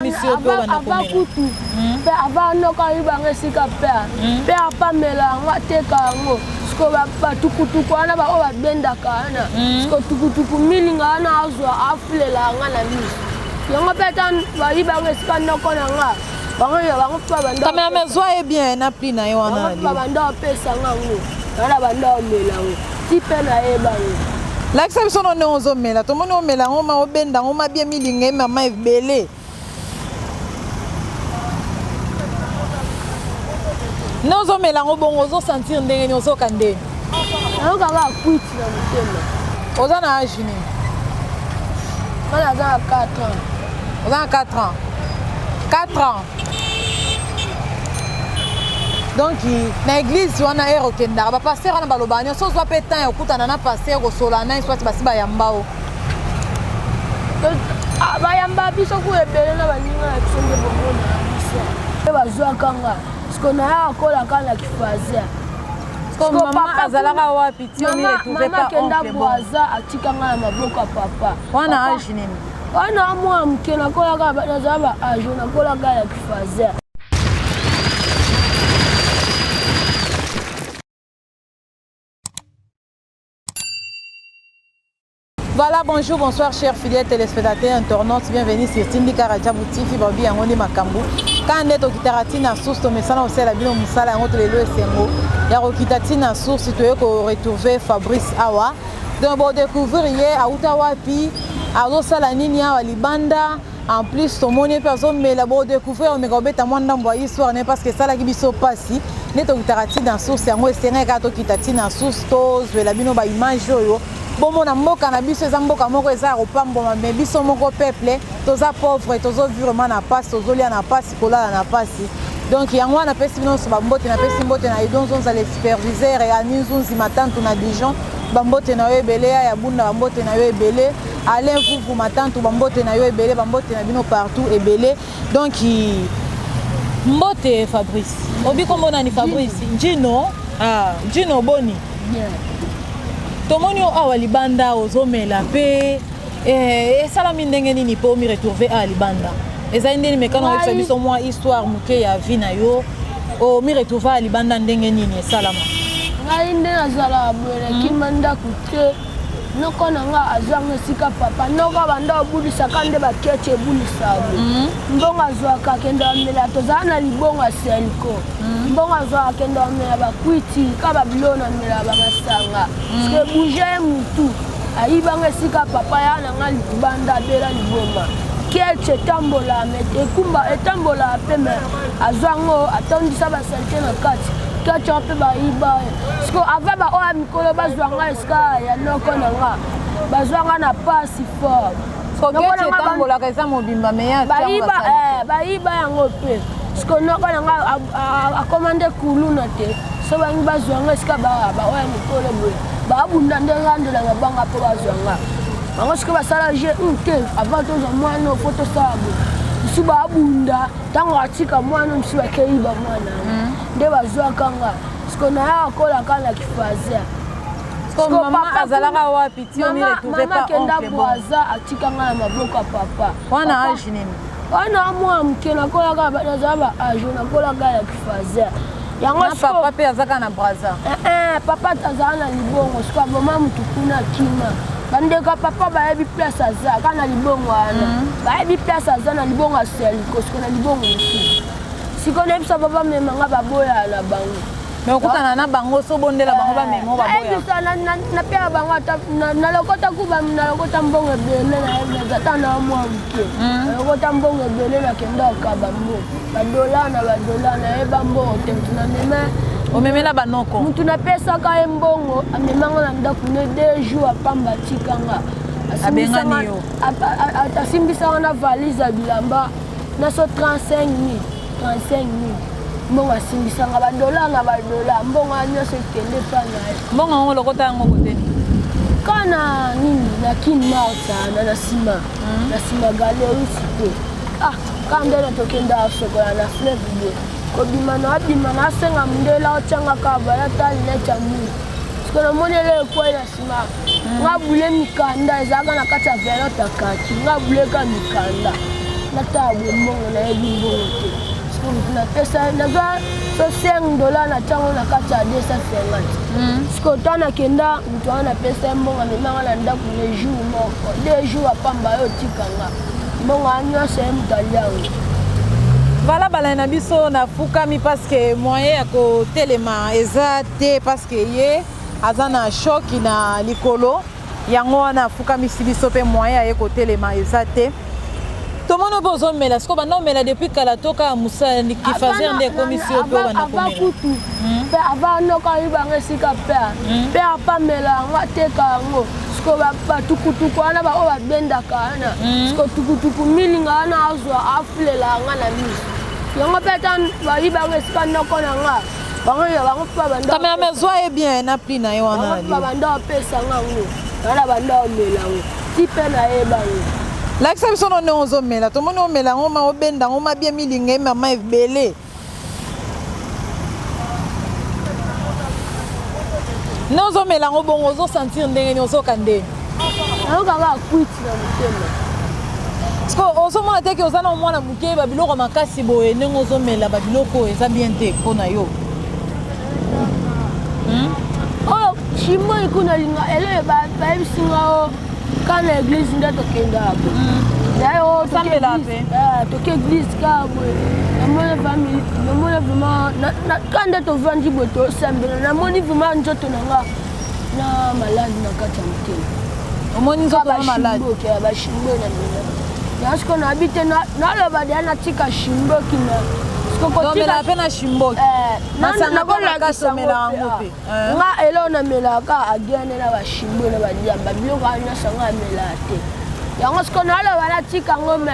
Ava kutu pe ava noka ibanga sika pe apa melanga teka ngo sko ba tukutuku ana ba o ba benda kana sko tukutuku milinga ana azwa afulela nga na miso yango petan ba ibanga sika noko na nga bango pa banda kama mezwa e bien na pli na yo wana ba banda pesa nga ngo ana banda melango tipe na e bango lakisa biso no neozo mela to moni o melango ma obenda ngo ma bien milinga mama ebele nous on mélange bon on sentir ndenge nous okande on va quit na mutema ozana âge ni bana za 4 ans ozana 4 ans 4 ans donc na église wana ero kenda ba pasteur na baloba nyo so zo petan okutana na pasteur ko solana soit basiba yambao ba yamba biso ku ebele na baninga na kisenge bongo na biso bazwa kanga qu'on a encore la canne qui faisait. Comme maman azalaka wapi ti on ne trouvait pas oncle bon. Maman atikanga na maboko papa. Wana âge nini? Wana mwa mke na kola ka bazaba âge na kola ka ya qui faisait. Voilà, bonjour, bonsoir chers fidèles téléspectateurs, internautes, bienvenue sur Tindika Radjabou TV, Babi Yangondi Makambu. Quand on est au Kitaratina source, on message aussi la bio Moussala, on le le Sengo. Il y a au Kitaratina source, tu es qu'on retrouve Fabrice Awa. Donc bon découvrir hier à Outawapi, à Rosala Ninia, à Libanda. En plus, ton monnaie personne mais là bon découvrir on me gobeta moi ndambo histoire n'est parce que ça la qui biso passi. N'est au Kitaratina source, yango Senga kato Kitaratina source, tos, la bino ba image yo. Bon mon mboka na biso eza mboka moko eza kopamboma mais biso moko peuple toza pauvre tozo vraiment na passe tozolia na passe kolala na passe donc yango wana pesi bino so bambote na pesi mbote na idonzo za le superviseur et aninzunzi matantu na Dijon bambote na yo ebele ya bunda bambote na yo ebele Alain Vuvu matantu bambote na yo ebele bambote na bino partout ebele donc mbote Fabrice obi kombo na ni Fabrice Njino Njino Boni tomoni awa libanda ozomela pe esala mindenge nini po mi retrouver à libanda eza ndeni mekano avec biso mwa histoire muke ya vie na yo o mi retrouver à libanda ndenge nini esalama ngai nde nazala bwele kimanda kutre noko nanga azwanga sika papa noko banda obulisa kande bakeche bulisa mbonga azwaka kenda mela tozala na libonga selko mbonga azwaka kenda mela bakwiti kaba bilona mela bamasanga parce bouger mutu ayibanga sika papa ya nanga libanda bela liboma keche tambola mete kumba etambola peme azwango atondisa basalte na kati keche pe baiba parce ava ba o mikolo bazwanga eska ya noko nanga bazwanga na pasi fort so keche tambola kaisa mobimba meya baiba yango pe parce noko nanga a commandé kuluna te so bangi bazwanga eska ba o mikolo boye babunda ndenge la banga po bazwanga bango sika basala je te avant toza mwana foto sabo biso babunda ntango atika mwana biso bakeiba mwana nde bazwakanga siko na ya kola kana kifaze siko mama azalaka wapi ti on ne retrouve pas oncle bon atikanga na maboko papa wana âge nini wana mwa mke na kola ka bazaba âge na kola ka ya kifaze yango papa pe azaka na braza papa tazala na libongo sika mama mutu kuna kima bandeka papa bayebi place aza kana libongo wana bayebi place aza na libongo aseliko siko na libongo mutu siko nebisa papa memanga baboya na bango mais okutana na bango so bondela bango bamemo baboya na pia bango na lokota kuba na lokota mbongo ebele na ebeza na mwa mke na lokota mbongo ebele na kenda akaba mbo badola na eba mbongo te tuna meme omemela banoko mutu na pesa ka mbongo amemanga na ndako ne 2 jours apamba tikanga abengani yo atasimbisanga na valise ya bilamba na so 35 000 mbongo asimbisanga badola mbongo nyonso ekende pa na ye mbongo yango lokota yango koteni kana nini na kin marta na nsima galerie cité kandela tokenda asokola na fleuve de kobima na abima na asenga mundela otyanga kaba yata linete ya mulu siko namonele ekwai na nsima nga bule mikanda ezalaka na kati ya velote ya kaki nga buleka mikanda nata bombongo na yebi mbongo te napesa naza so $5 na ntango na kati ya 250 siko to nakenda moto wana napesa mbongo amemanga na ndako le jour moko 2 jours apamba yo otikanga mbongo anyonso ye moto aliango vala bala na biso nafukami parce que moyen ya kotelema eza te parce que ye aza na shoki na likolo yango wana afukamisi biso mpe moyen aye kotelema eza te tomona mpe ozomela siko banda omela depuis kala toka mosala kifazer nde ekomisi yo mpe obanda komela kutu mpe avanoka yibanga esika mpe apamela yango ateka yango siko batukutuku wana oyo babendaka wana siko tukutuku milinga wana azwa afulela yanga na miso yango mpe ta bayibanga esika ndoko na nga bango mpe kamera mezwa ye bien na pli na ye wana banda opesanga yango wana banda omela yango ti mpe nayebango lakisa biso no nde ozomela tomoni omela yango ma obenda yango mabie milinga ye mama ebele nde ozomela yango bongo ozosentir ndenge nini ozoka ndenge ayokanga akwiti na motema parceke ozomona teke oza na omwana moke babiloko makasi boye ndenge ozomela babiloko oyo eza bien te mpo na yo oyo shimo ikuna linga ele bayebisinga o kana église nde tokendaka toke église kaka boye namoni vraiment ka nde tovandi boye tosambela namoni vraiment nzoto nanga na maladi na kati ya motema omoni nzoto na maladi bashimbo na mina yansko nabi te naloba deya natika shimboki omela mpe na shimboki nga elo namelaka agiane na bashimbo na badiamba biloko anyonso nga amelaka te yango siko naloba natika yango me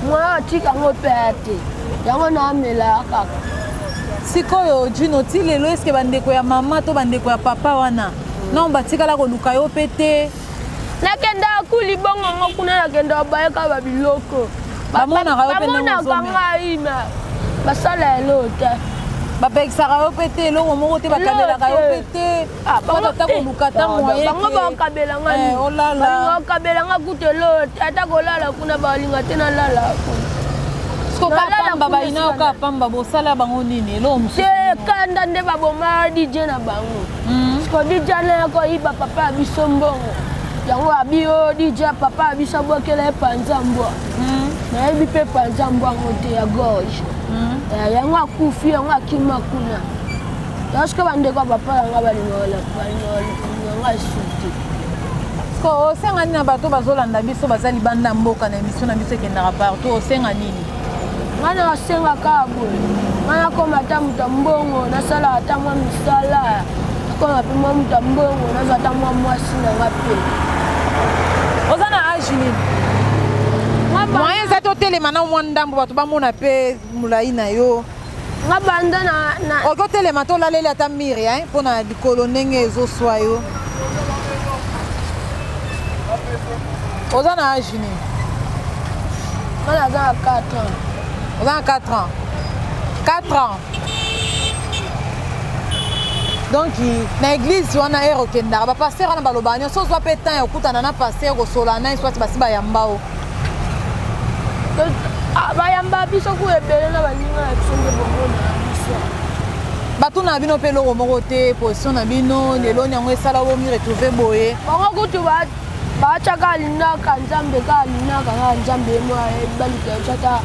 mwana batika yango mpe ya te yango namelaka kaka sikoyo jino ti lelo eske bandeko ya mama to bandeko ya papa wana non batikala koluka yo mpe te nakendaka kuli bongo ngo kuna nakendaka bayeka babiloko bamonaka ngai basala elo te bapekisaka yo mpe te eloko moko te bakabelaka yo mpe te ata koluka ta moyebango bakabelanga bakabelanga kutu elo te ata kolala kuna balinga te nalala kokapamba bayina okapamba bosala bango nini elo mosusu te kanda nde baboma dj na bango siko dj nayakoyiba papa ya biso mbongo yango abi o dj papa ya biso abokela ye panza mbwa nayebi mpe panza mbwango te ya gorge yango akufi yango akima kuna yango bandeko ya papa yanga balinganga esuti osenga nini na bato bazolanda biso baza libanda mboka na émission na biso ekendaka partout osenga nini nga nakasengaka boye nga nakoma ata moto mbongo nasalaka ata mwa misala nakoma mpe mwa moto mbongo nazwa ata mwa mwasi nanga mpe oza na age nini moyen eza totelema na mwa ndambo bato bamona mpe molai na yo nga banda okotelema tolaleli ata mire mpo na likolo ndenge ezoswa yo oza na age nini nga naza na 4 ans oza na 4 ans 4 ans donc na église wana ere okendaka bapaster wana balobaka nyonso ozwa mpe temps ya okutana na paster kosola na eswati basi bayamba o bayamba biso ku ebele na baninga na biso nde bomona biso bato na bino mpe eloko moko te position na bino lelo yango esala bomi retrouve boye bango kutu batiaka alinaka nzambe ka alinaka kaka nzambe mo balikata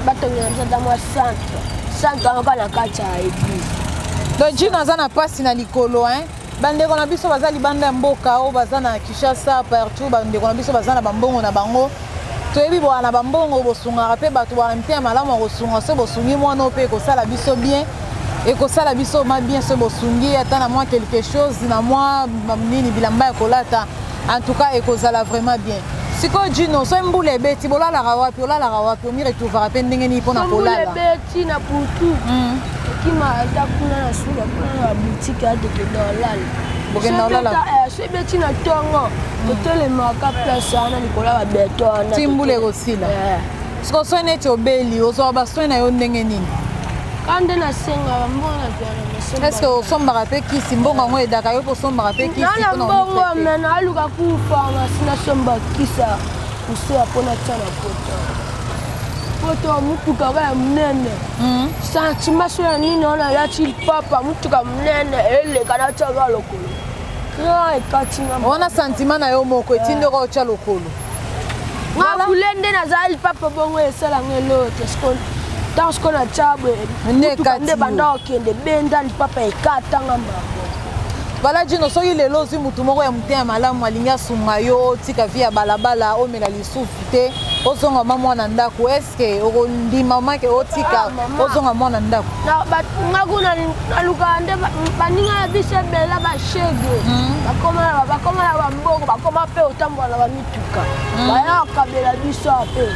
batongela biso ata mwa centre angoka na kati ya église donc jino aza na mpasi na likolo bandeko na biso baza libanda ya mboka oyo baza na Kinshasa partout bandeko na biso baza na bambongo na bango toyebi boa na bambongo bosungaka mpe bato bana mite ya malamu ya kosunga so bosungi mwana mpe ekosala biso bien ekosala biso ma bien so bosungi ata na mwa quelque chose na mwa nini bilamba ya kolata en tout cas ekozala vraiment bien sikoyo jino so mbula ebeti bolalaka wapi omi retrouvaka mpe ndenge nini mpona kolala ebeti na butu okima ata kuna na sula kuna na boutique adekenda olala so ebeti na ntongo totelemaka place wana likolo ya babeto wana ti mbula ekosila siko so neti obeli ozwaka basoin na yo ndenge nini kande nasengaka mbongo nazala eske osombaka mpe kisi mbongo yango edaka yo mpo osombaka mpe kisi nana mbongo me naluka kufa masi nasomba kisa koseya mpona tia na poto foto mutuka kaya munene sentiment so ya nini ona yati papa mutuka munene eleka na tshaka lokolo kra ekatinga ona sentiment na yo moko etinde ko tshaka lokolo nga kulende na zali papa bongo esala ngelote skon dans ce qu'on a tchabé nde banda okende benda li papa ekatanga mbango Voilà, Gino, so il est là aussi, mutumoko ya mutema malamu alinga sunga yo tika via balabala omela lisufu te ozonga mama na ndako eske ondima make otika ozonga mwana ndako na ngakuna aluka nde baninga bise bela ba shege bakoma na bambongo bakoma pe otambwa na bamituka baya kabela biso ape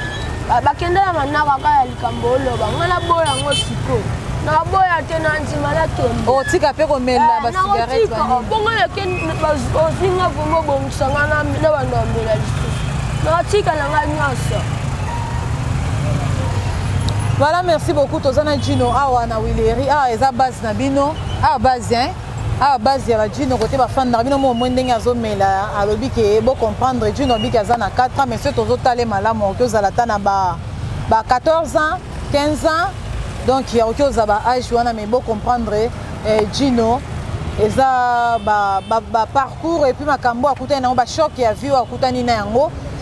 bakende na manaka kaya likambo oloba ngana boya ngo siko na boya tena nzima la kembe o tika pe ko mela ba cigarette ba bongo ya ken ozinga vumbo bongsanga na mina bando mbela lisusu na tika na nganyasa. Voilà, merci beaucoup tozana Gino awa na Wileri awa eza base na bino awa base hein awa base ya Gino côté ba fan na bino mo ndenge azomela alobi ke bo comprendre Gino bi kaza na 4 ans mais ce tozotale malamu ko zala ta na ba 14 ans 15 ans. Donc il y a aucun âge wana mais bon comprendre Gino eza ba parcours et puis makambo akuta na ba choc ya vie akuta ni na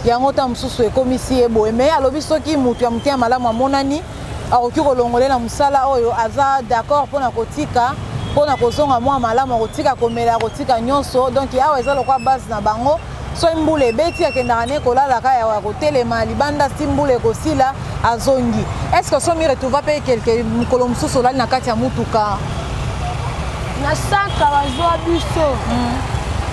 yango ta mususu ekomisi ebo mais alobi soki mutu ya mutia malamu amonani akoki kolongolela na musala oyo aza d'accord pona kotika pona kozonga mwa malamu kotika komela kotika nyonso donc awa eza lokwa base na bango so mbule beti akendaka ne kolala kaya wa kotelema libanda simbule kosila azongi. Est-ce que somi retrouva pe quelque mukolo mususu lali na kati ya mutuka na centre bazwa biso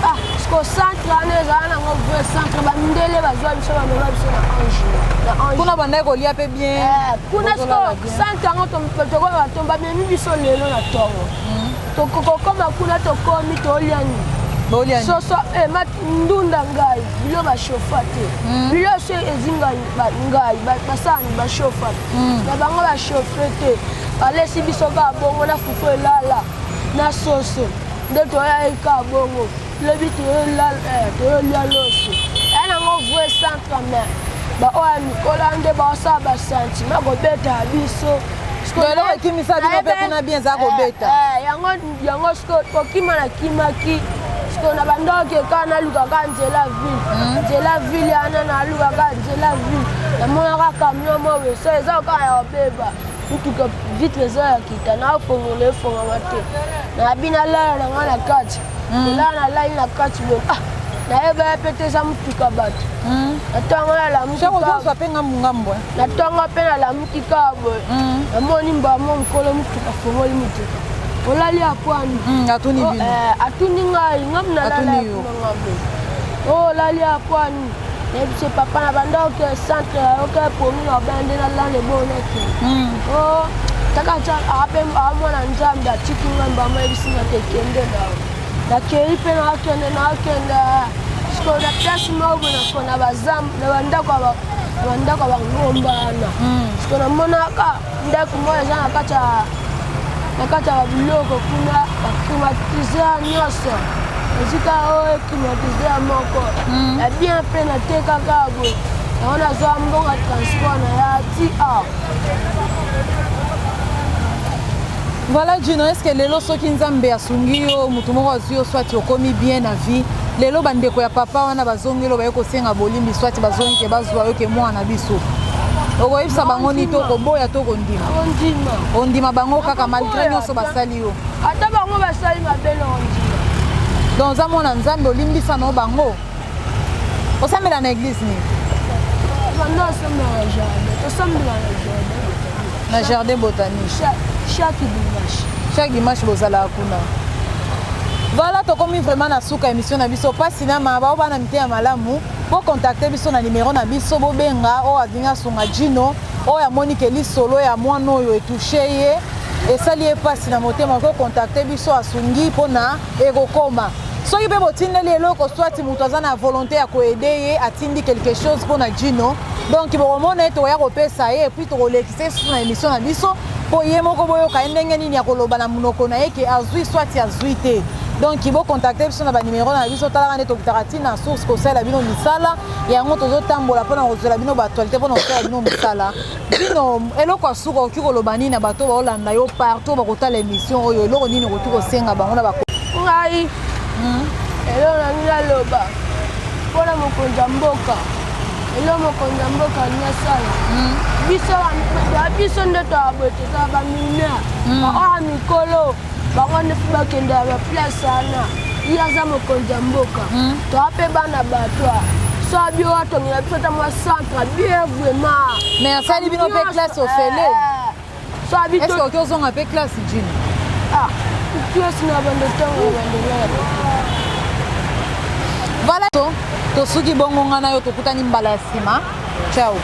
ah sko centre aneza na ngove centre bandele bazwa biso ba biso na ange kuna banda kolia pe bien kuna sko centre ngoto mpetoko batomba memi biso lelo na tongo tokoko koma kuna tokomi toliani soso mat ndunda ngai bilo ba chauffate bilo se ezinga ngai basani ba chauffate na bango ba chauffate alesi biso ka bongo na fufu elala na soso nde toya eka bongo lebi toyolia loso ena ngo vue centre mais ba oya mikola nde baosa basentiment kobeta biso lelo ekimisa bino mpe kuna bien eza kobeta yango kokima na kimaki na bandoke kana lukaka nzela ville yana na lukaka nzela ville namonaka camion mowe so eza kaka ya obeba mutuka vitre eza ya kita na ofongola efongama te nayabi nalala nanga na kati elala nalali na kati boye nayeba ya pete eza mutuka bato natongo nalamukiazwa mpe ngambu natongo mpe nalamuki kaka boye namoni mbamo mokolo mutuka fongoli mutuka olali apwani atuni bino atuni ngai ngam na lala olali apwani nebise papa na bandoke centre oke pomi na bende na lale boneke taka ape amwana nzambe atiki ngai mbama ebisi na tekende nao nakei mpe nakende siko na place maobo nakona bazambu na bandako bangombana siko namonaka ndako moyo eza na kati ya biloko kuna baklimatiseur nyonso esika oyo eklimatiseur moko ya bien mpe natekaka boye yango nazwa mbongo transport na ya ti Voilà Gino, est-ce que lelo soki nzambe asungi yo mutu moko azwi yo swati okomi bien na vie lelo bandeko ya papa wana bazongelo baye kosenga bolimbi swati bazongi ke bazwa yo ke mwana biso okoyebisa bango ni tokoboya tokondima ondima bango kaka malgré nyonso basali yo ata bango basali mabe na ondima donc oza mwana nzambe olimbisa no bango osambela na église nini banda osambela na jardin tosambela na jardin botanique chaque dimanche bozalaka kuna voilà tokomi vraiment na suka émission na biso pasi na maba bana miteya malamu po contacter biso na numéro na biso bobenga oyo alinga sunga Gino oyo amoni ke lisolo ya mwana oyo etouche ye esali ye pasi na motema ko contacter biso asungi mpona ekokoma soki mpe botindeli eloko swati moto aza na volonté ya koede ye atindi quelque chose mpona Gino donc bokomona ye tokoya kopesa ye epuis tokolekisa esusu na émission na biso po ye moko boyoka ye ndenge nini ya koloba na monoko na ye ke azwi swati azwi te donc ibo contacter biso na ba numéro na biso tala ngane tokitaka tina source ko sala bino misala yango tozotambola pona kozela bino ba actualité pona kosala bino misala bino eloko asuka oki koloba nini na bato baolanda yo partout bakotala émission oyo eloko nini koki kosenga bango na ngai eloko na nini aloba mpona mokonzi ya mboka eloko mokonzi ya mboka nyasala biso nde toabote kaka bamina baoya mikolo bango ndefu bakende ya baplace wana ye aza mokonzi ya mboka toa mpe bana bato so bio watongela biso ta mwa centre bien vraiment mais asali bino mpe classe ofele est-ce que oki ozonga mpe classe jini classe na bando ntango bandelaa voilà tosuki bongo nga na yo tokutani mbala ya nsima ciao